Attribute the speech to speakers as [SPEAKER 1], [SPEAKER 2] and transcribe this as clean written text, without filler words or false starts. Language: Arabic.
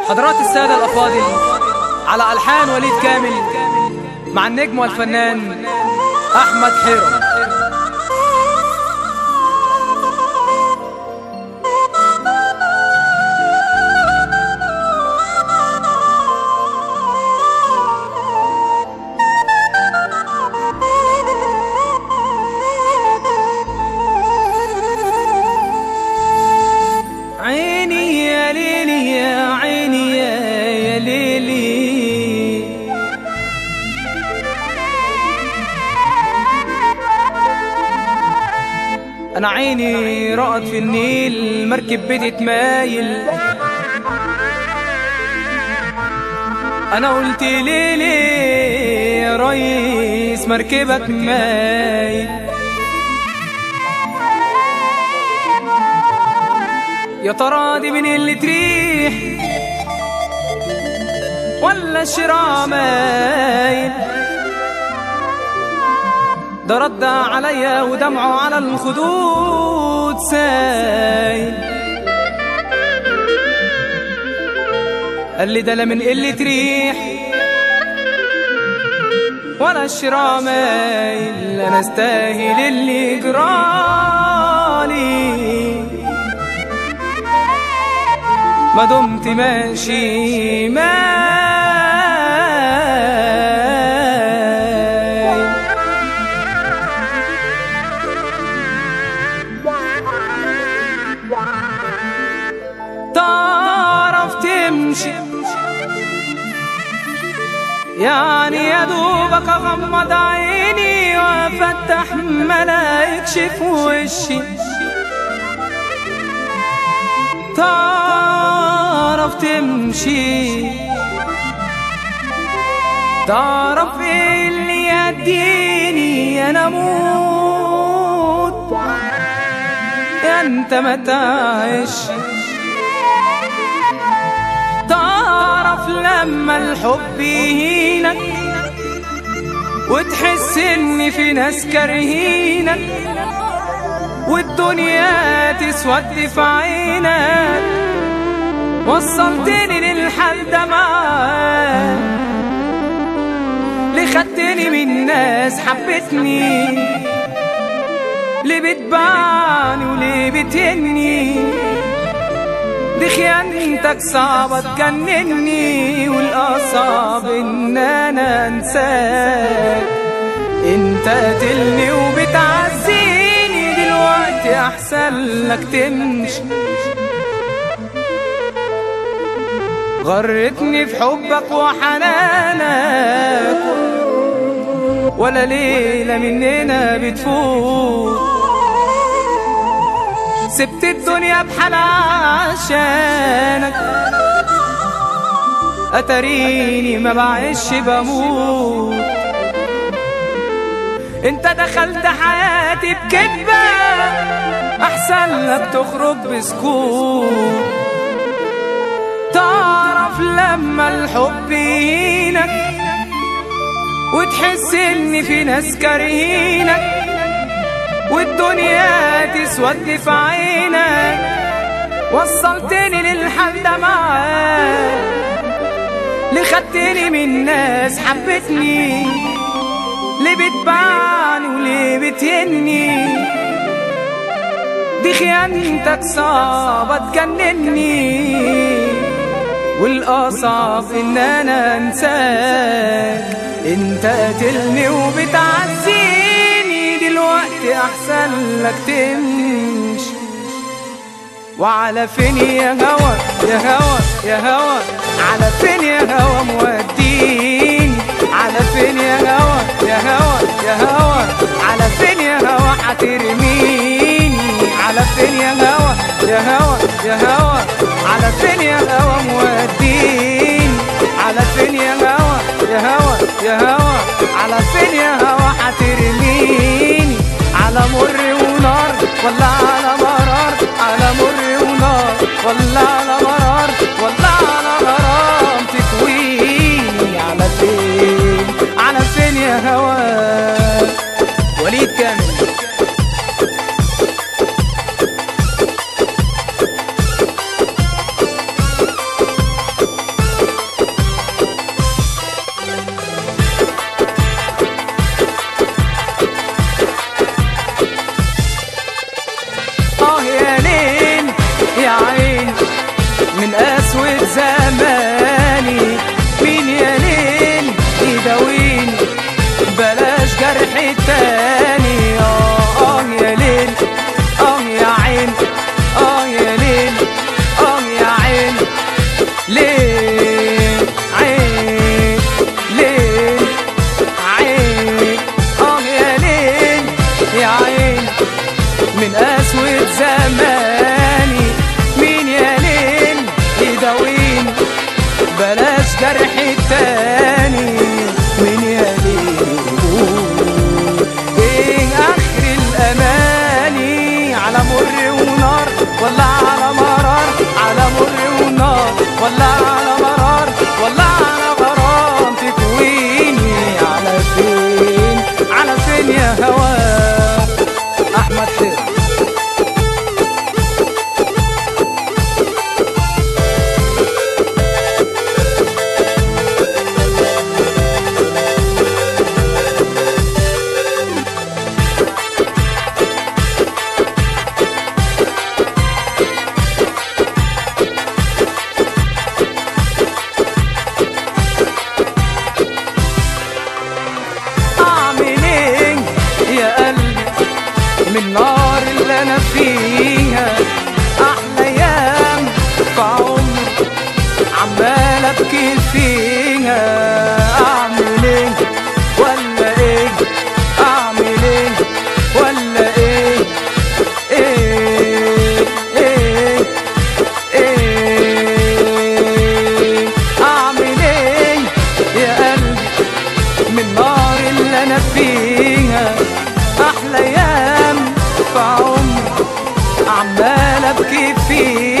[SPEAKER 1] حضرات السادة الأفاضل، على ألحان وليد كامل مع النجم والفنان أحمد حيرة. عيني يا ليلي يا عيني يا ليلي، أنا عيني رأت في النيل مركب بدت مايل، أنا قلت ليلي يا ريس مركبك مايل، يا ترى دي من اللي تريح ولا الشراع مايل؟ ده رد عليا ودمعه على الخدود سايل، قال لي ده لا من اللي تريح ولا الشراع مايل، انا استاهل اللي جرالي ما دمت ماشي تعرف تمشي، يعني يا دوبك اغمض عيني وافتح ملايكشف وشي، تعرف تمشي، تعرف ايه اللي يهديني انا اموت يا انت ما تعيش، تعرف لما الحب يهينك وتحس ان في ناس كارهينك والدنيا تسود في عينك، وصلتني للحال ده معاك، ليه خدتني من ناس حبتني، ليه بتبعني وليه بتهني، دي خيانتك صعبة تجنني، والأصعب إن أنا أنساك، أنت قاتلني وبتعزيني، دلوقتي أحسن لك تمشي، غرتني في حبك وحنانك، ولا ليلة مننا بتفوت، سبت الدنيا بحالها عشانك، أتريني ما بعيش بموت، انت دخلت حياتي بكدبة، أحسن لك تخرج بسكوت، تعرف لما الحب يهينك وتحس ان في ناس كارهينك والدنيا تسود في عينك، وصلتني للحال ده معاك، ليه خدتني من ناس حبتني، ليه بتبعني وليه بتهني، دي خيانتك صعبة تجنني، والأصعب إن أنا أنساك، أنت قاتلني وبتعزيني، دلوقتي أحسن لك تمشي، وعلى فين يا هوا يا هوا يا هوا، على فين يا هوا موديني، على فين يا هوا يا هوا يا هوا، على فين يا هوا حترميني، على فين يا هوا يا هوا يا هوا، على فين يا هوا موديني، على فين يا هوا يا هوا يا هوا، على فين يا هوا حترميني، على مر ونار ولا على مرار، على مر ونار ولا على مرار، ولا على غرام تكويني، على فين على فين يا هوا. وليد كامل. ليه عين ليه عين يا ليل يا عين من أسود زماني مين يا ليل يداويني بلاش جرح التاني مين يا ليل ايه آخر الأماني على مر ونار ولا على مرار على مر ونار ولا على مرار ولا على غرام تكويني على فين يا هوا أحمد خير من نار اللي انا فيها احلى ايام في عمري عمال ابكي فيها اعمل ايه ولا ايه اعمل ايه ولا ايه ايه ايه ايه اعمل ايه يا قلبي من نار اللي انا فيها احلى ايام في عمري عمال ابكي فيه